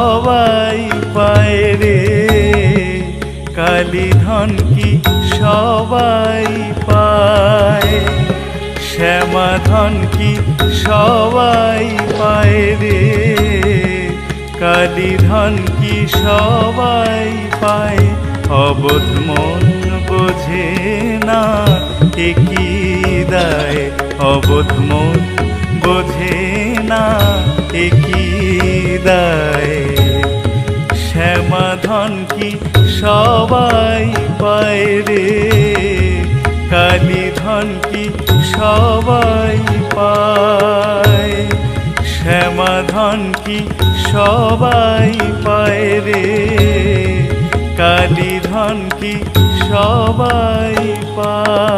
সবাই পায় রে, কালী ধন কি সবাই পায়, শ্যামা ধন কি সবাই পায় রে, কালী ধন কি সবাই পায়। অবোধ মন বোঝে না কি দায়, অবোধ মন বোঝে না কি দায়। শ্যামা ধন কি সবাই পায় রে, কালী ধন কি সবাই পায়, শ্যামা ধন কি সবাই পায় রে, কালী ধন কি সবাই পায়।